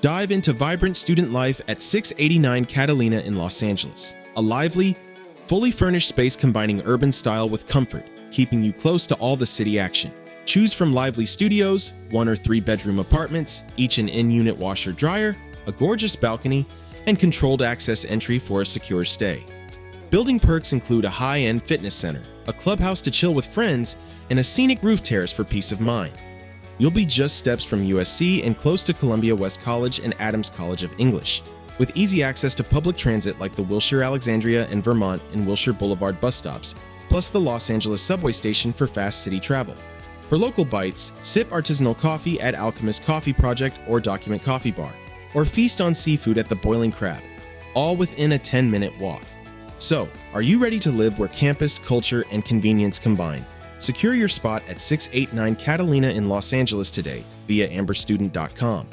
Dive into vibrant student life at 689 Catalina in Los Angeles, a lively, fully furnished space combining urban style with comfort, keeping you close to all the city action. Choose from lively studios, 1 or 3 bedroom apartments, each an in-unit washer-dryer, a gorgeous balcony, and controlled access entry for a secure stay. Building perks include a high-end fitness center, a clubhouse to chill with friends, and a scenic roof terrace for peace of mind. You'll be just steps from USC and close to Columbia West College and Adams College of English, with easy access to public transit like the Wilshire Alexandria and Vermont and Wilshire Boulevard bus stops, plus the Los Angeles subway station for fast city travel. For local bites, sip artisanal coffee at Alchemist Coffee Project or Document Coffee Bar, or feast on seafood at the Boiling Crab, all within a 10-minute walk. So, are you ready to live where campus, culture, and convenience combine? Secure your spot at 689 Catalina in Los Angeles today via amberstudent.com.